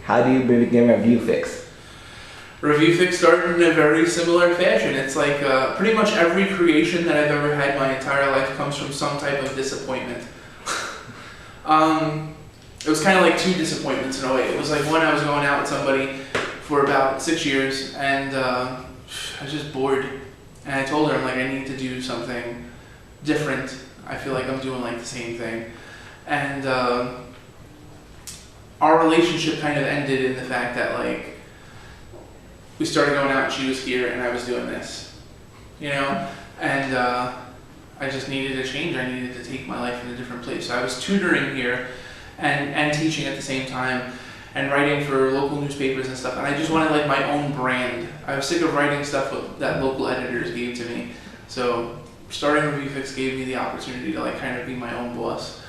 How do you begin Review Fix? Review Fix started in a very similar fashion. It's like pretty much every creation that I've ever had my entire life comes from some type of disappointment. It was kind of like two disappointments in a way. It was like one, I was going out with somebody for about 6 years, and I was just bored. And I told her, I'm like, I need to do something different. I feel like I'm doing like the same thing. And our relationship kind of ended in the fact that like we started going out and she was here and I was doing this, you know? And I just needed a change. I needed to take my life in a different place. So I was tutoring here and teaching at the same time and writing for local newspapers and stuff. And I just wanted like my own brand. I was sick of writing stuff that local editors gave to me. So starting Review Fix gave me the opportunity to like kind of be my own boss.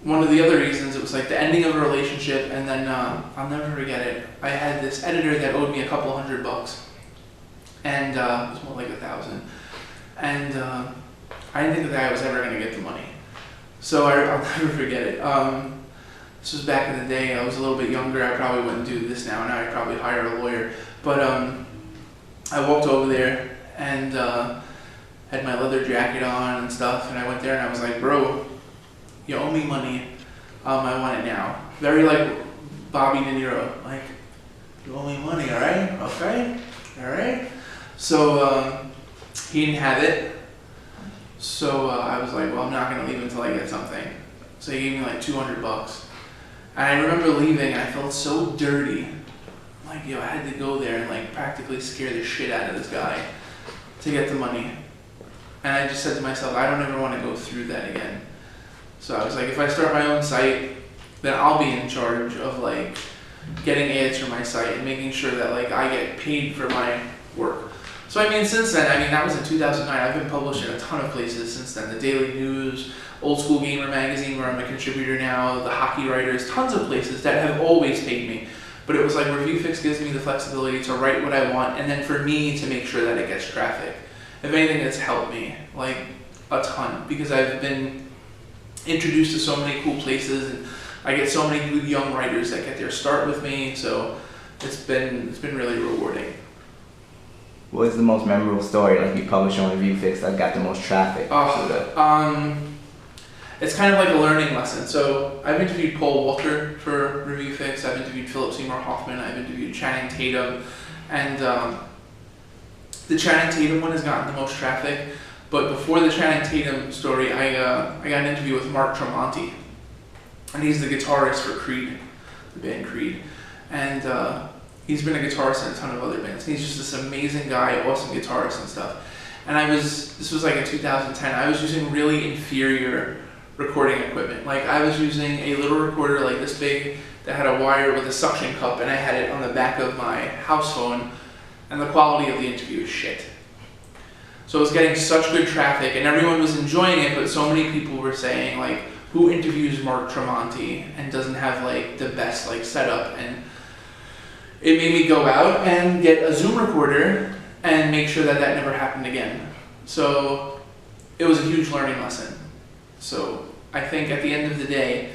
One of the other reasons, it was like the ending of a relationship, and then I'll never forget it. I had this editor that owed me a couple $100, and it was more like 1,000. And I didn't think that I was ever going to get the money. So I'll never forget it. This was back in the day. I was a little bit younger. I probably wouldn't do this now. Now I'd probably hire a lawyer. But I walked over there and had my leather jacket on and stuff, and I went there and I was like, bro, you owe me money. I want it now. Very like Bobby De Niro. Like, you owe me money, all right? Okay, all right. So he didn't have it. So I was like, well, I'm not gonna leave until I get something. So he gave me like $200. And I remember leaving and I felt so dirty. Like, yo, I had to go there and like practically scare the shit out of this guy to get the money. And I just said to myself, I don't ever want to go through that again. So I was like, if I start my own site, then I'll be in charge of like getting ads for my site and making sure that like I get paid for my work. So I mean, since then, I mean, that was in 2009. I've been published in a ton of places since then. The Daily News, Old School Gamer magazine, where I'm a contributor now, the Hockey Writers, tons of places that have always paid me. But it was like Review Fix gives me the flexibility to write what I want, and then for me to make sure that it gets traffic. If anything, it's helped me like a ton, because I've been introduced to so many cool places, and I get so many good young writers that get their start with me. So it's been really rewarding. What is the most memorable story like you published on Review Fix that got the most traffic? It's kind of like a learning lesson. So I've interviewed Paul Walker for Review Fix. I've interviewed Philip Seymour Hoffman. I've interviewed Channing Tatum, and the Channing Tatum one has gotten the most traffic. But before the Channing Tatum story, I got an interview with Mark Tremonti, and he's the guitarist for Creed, the band Creed, and he's been a guitarist in a ton of other bands. He's just this amazing guy, awesome guitarist and stuff. And this was like in 2010, I was using really inferior recording equipment. Like, I was using a little recorder like this big that had a wire with a suction cup, and I had it on the back of my house phone, and the quality of the interview is shit. So it was getting such good traffic, and everyone was enjoying it, but so many people were saying, like, who interviews Mark Tremonti and doesn't have like the best like setup? And it made me go out and get a Zoom recorder and make sure that that never happened again. So it was a huge learning lesson. So I think at the end of the day,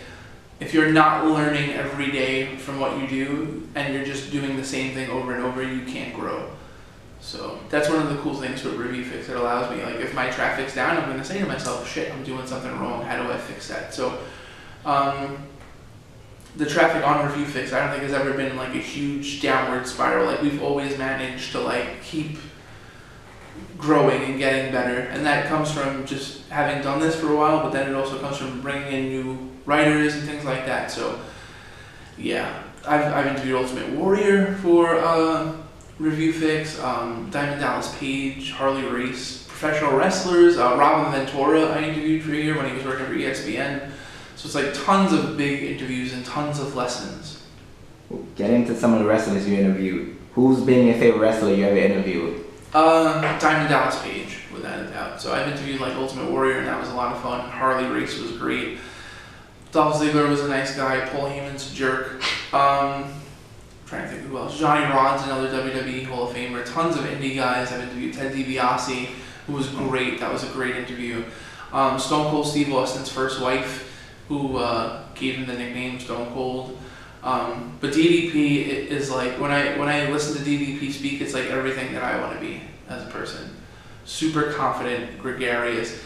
if you're not learning every day from what you do and you're just doing the same thing over and over, you can't grow. So that's one of the cool things with Review Fix. It allows me, like, if my traffic's down, I'm going to say to myself, shit, I'm doing something wrong. How do I fix that? So the traffic on Review Fix, I don't think has ever been like a huge downward spiral. Like, we've always managed to like keep growing and getting better, and that comes from just having done this for a while, but then it also comes from bringing in new writers and things like that. So yeah, I've interviewed Ultimate Warrior for Review Fix, Diamond Dallas Page, Harley Race, professional wrestlers, Robin Ventura I interviewed for a year when he was working for ESPN. So it's like tons of big interviews and tons of lessons. Get into some of the wrestlers you interviewed. Who's been your favorite wrestler you ever interviewed? Diamond Dallas Page, without a doubt. So I've interviewed like Ultimate Warrior, and that was a lot of fun. Harley Race was great. Dolph Ziggler was a nice guy. Paul Heyman's a jerk. Trying to think who else. Johnny Rod's another WWE Hall of Famer. Tons of indie guys. I've interviewed Ted DiBiase, who was great. That was a great interview. Stone Cold Steve Austin's first wife, who gave him the nickname Stone Cold. But DDP is like when I listen to DDP speak, it's like everything that I want to be as a person. Super confident, gregarious.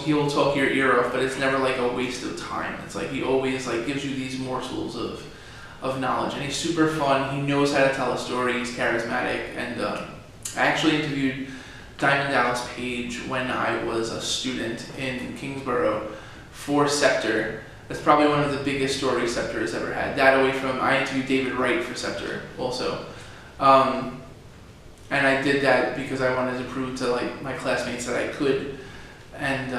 He will talk your ear off, but it's never like a waste of time. It's like he always like gives you these morsels of knowledge, and he's super fun. He knows how to tell a story. He's charismatic, and I actually interviewed Diamond Dallas Page when I was a student in Kingsborough for Scepter. That's probably one of the biggest stories Scepter has ever had. That away from, I interviewed David Wright for Scepter also. And I did that because I wanted to prove to like my classmates that I could. And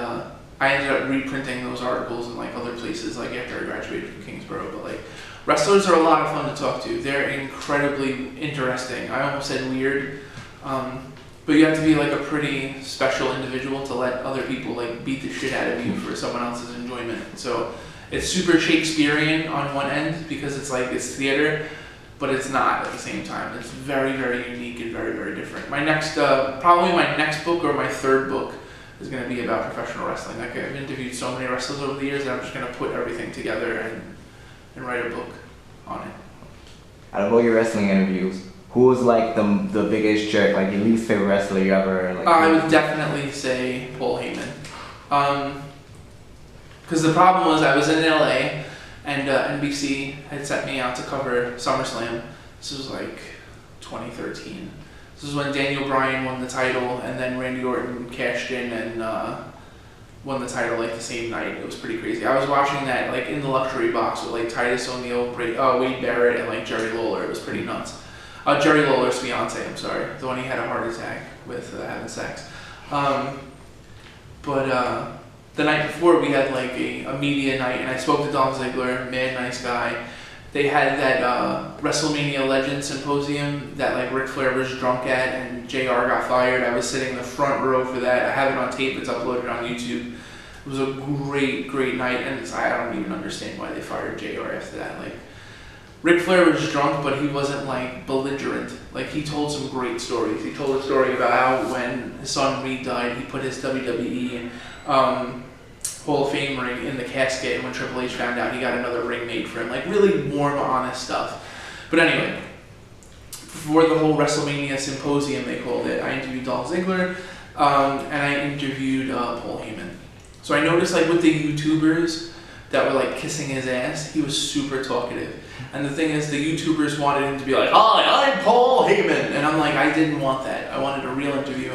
I ended up reprinting those articles in like other places like after I graduated from Kingsborough. But like wrestlers are a lot of fun to talk to. They're incredibly interesting. I almost said weird. But you have to be like a pretty special individual to let other people like beat the shit out of you for someone else's enjoyment. So it's super Shakespearean on one end because it's like it's theater, but it's not at the same time. It's very, very unique and very, very different. My next, probably my next book or my third book is going to be about professional wrestling. Like I've interviewed so many wrestlers over the years that I'm just going to put everything together and write a book on it. Out of all your wrestling interviews, who was like the biggest jerk, like your least favorite wrestler you ever like? I would definitely say Paul Heyman. Because the problem was I was in LA and NBC had sent me out to cover SummerSlam. This was like 2013. This is when Daniel Bryan won the title and then Randy Orton cashed in and won the title like the same night. It was pretty crazy. I was watching that like in the luxury box with like Titus O'Neil, Wade Barrett, and like Jerry Lawler. It was pretty nuts. Jerry Lawler's fiance, I'm sorry. The one he had a heart attack with having sex. The night before we had like a media night and I spoke to Dolph Ziggler, mad nice guy. They had that WrestleMania Legends Symposium that like Ric Flair was drunk at and JR got fired. I was sitting in the front row for that. I have it on tape, it's uploaded on YouTube. It was a great, great night and I don't even understand why they fired JR after that. Like Ric Flair was drunk, but he wasn't like belligerent. Like he told some great stories. He told a story about how when his son Reed died, he put his WWE Hall of Fame ring in the casket, and when Triple H found out, he got another ring made for him. Like really warm, honest stuff. But anyway, for the whole WrestleMania Symposium, they called it, I interviewed Dolph Ziggler, and I interviewed Paul Heyman. So I noticed like with the YouTubers that were like kissing his ass, he was super talkative. And the thing is, the YouTubers wanted him to be like, "Hi, I'm Paul Heyman," and I'm like, I didn't want that. I wanted a real interview.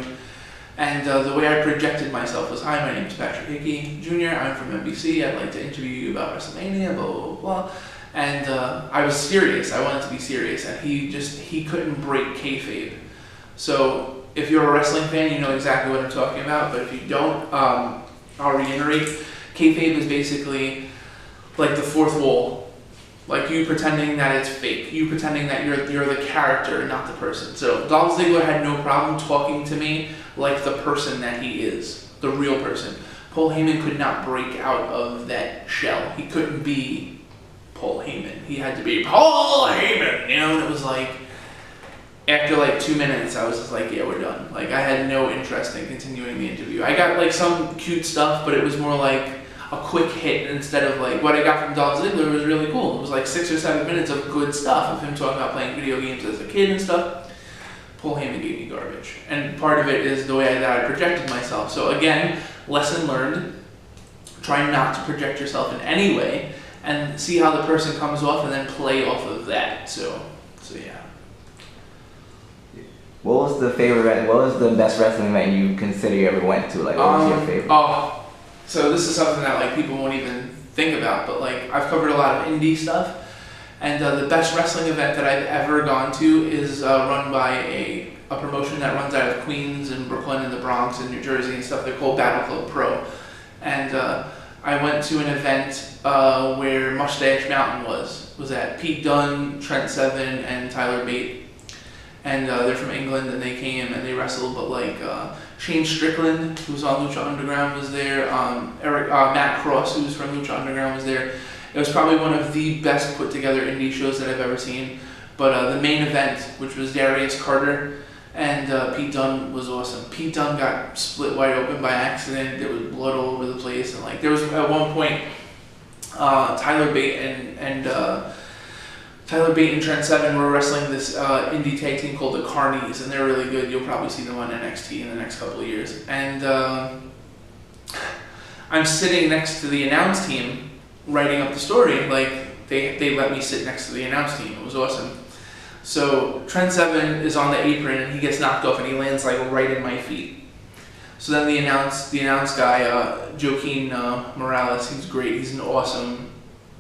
And the way I projected myself was, "Hi, my name is Patrick Hickey Jr. I'm from NBC. I'd like to interview you about WrestleMania, blah, blah, blah." And I was serious. I wanted to be serious. And he couldn't break kayfabe. So if you're a wrestling fan, you know exactly what I'm talking about. But if you don't, I'll reiterate. Kayfabe is basically like the fourth wall. Like you pretending that it's fake. You pretending that you're the character, not the person. So Dolph Ziggler had no problem talking to me like the person that he is, the real person. Paul Heyman could not break out of that shell. He couldn't be Paul Heyman. He had to be Paul Heyman, you know? And it was like, after like 2 minutes, I was just like, yeah, we're done. Like I had no interest in continuing the interview. I got like some cute stuff, but it was more like a quick hit instead of like what I got from Dolph Ziggler was really cool. It was like 6 or 7 minutes of good stuff of him talking about playing video games as a kid and stuff. Paul Heyman gave me garbage. And part of it is the way that I projected myself. So again, lesson learned, try not to project yourself in any way and see how the person comes off and then play off of that. So yeah. What was the best wrestling event you consider you ever went to? Like what was your favorite? So this is something that like people won't even think about, but like I've covered a lot of indie stuff. And the best wrestling event that I've ever gone to is run by a promotion that runs out of Queens and Brooklyn and the Bronx and New Jersey and stuff. They're called Battle Club Pro. And I went to an event where Mustache Mountain was at Pete Dunne, Trent Seven, and Tyler Bate. And they're from England and they came and they wrestled, but like Shane Strickland, who's on Lucha Underground, was there. Matt Cross, who's from Lucha Underground, was there. It was probably one of the best put together indie shows that I've ever seen. But the main event, which was Darius Carter and Pete Dunne, was awesome. Pete Dunne got split wide open by accident. There was blood all over the place. And like there was at one point, Tyler Bate and Tyler Bate and Trent Seven were wrestling this indie tag team called the Carnies, and they're really good. You'll probably see them on NXT in the next couple of years. And I'm sitting next to the announce team, writing up the story. Like they let me sit next to the announce team. It was awesome. So Trent Seven is on the apron and he gets knocked off and he lands like right in my feet. So then the announce guy, Joaquin Morales, he's great. He's an awesome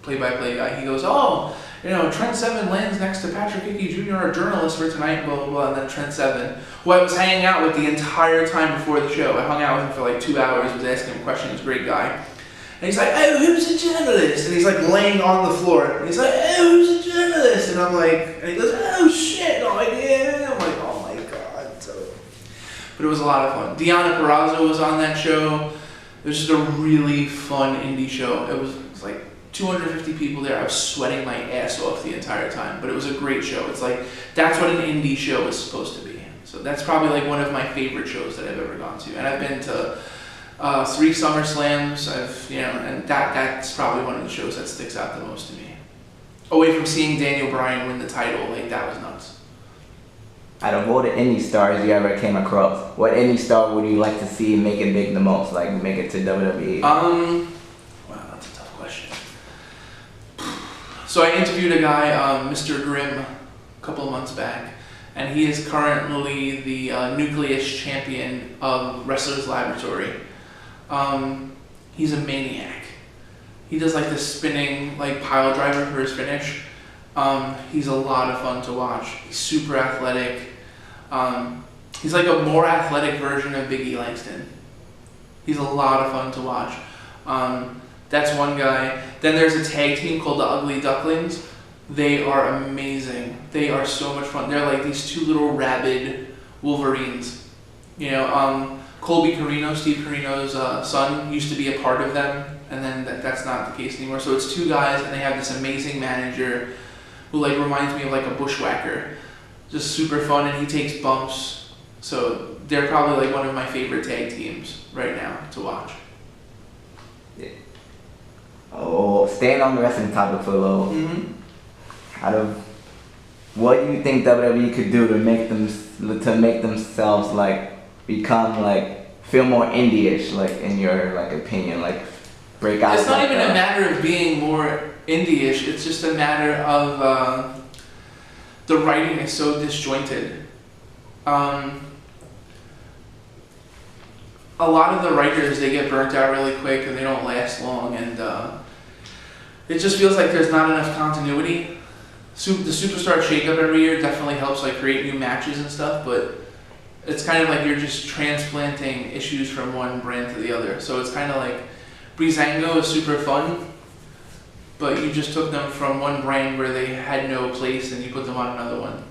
play-by-play guy. He goes, oh, Trent Seven lands next to Patrick Hickey Jr., our journalist for tonight, blah, blah, blah. And then Trent Seven, who I was hanging out with the entire time before the show. I hung out with him for like 2 hours, was asking him questions, great guy. And he's like, oh, who's a journalist? And he's like laying on the floor. And he's like, oh, who's a journalist? And I'm like, and he goes, oh shit, no idea. I'm like, oh my God. But it was a lot of fun. Deonna Purrazzo was on that show. It was just a really fun indie show. It was like 250 people there. I was sweating my ass off the entire time, but it was a great show. It's like, that's what an indie show is supposed to be. So that's probably like one of my favorite shows that I've ever gone to. And I've been to 3 SummerSlams. And that's probably one of the shows that sticks out the most to me. Away from seeing Daniel Bryan win the title, like that was nuts. Out of all the indie stars you ever came across, what indie star would you like to see make it big the most, like make it to WWE? Wow, that's a tough question. So I interviewed a guy, Mr. Grimm, a couple of months back, and he is currently the Nucleus champion of Wrestler's Laboratory. He's a maniac. He does like this spinning like pile driver for his finish. He's a lot of fun to watch. He's super athletic. He's like a more athletic version of Big E Langston. He's a lot of fun to watch. That's one guy. Then there's a tag team called the Ugly Ducklings. They are amazing. They are so much fun. They're like these 2 little rabid Wolverines. Colby Carino, Steve Carino's son, used to be a part of them, and then that's not the case anymore. So it's 2 guys, and they have this amazing manager who like reminds me of like a bushwhacker. Just super fun, and he takes bumps. So they're probably like one of my favorite tag teams right now to watch. Yeah. Oh, staying on the wrestling topic for a little. Mm-hmm. What do you think WWE could do to make themselves like become like feel more indie-ish, like in your like opinion, like break out? It's not even a matter of being more indie-ish. It's just a matter of the writing is so disjointed. A lot of the writers, they get burnt out really quick and they don't last long, and it just feels like there's not enough continuity. The Superstar shakeup every year definitely helps like create new matches and stuff, but it's kind of like you're just transplanting issues from one brand to the other. So it's kind of like Breezango is super fun, but you just took them from one brand where they had no place and you put them on another one.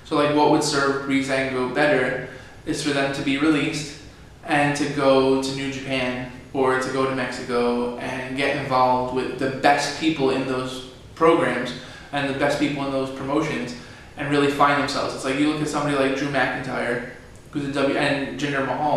So like what would serve Breezango better is for them to be released and to go to New Japan or to go to Mexico and get involved with the best people in those programs and the best people in those promotions and really find themselves. It's like you look at somebody like Drew McIntyre, who's and Jinder Mahal,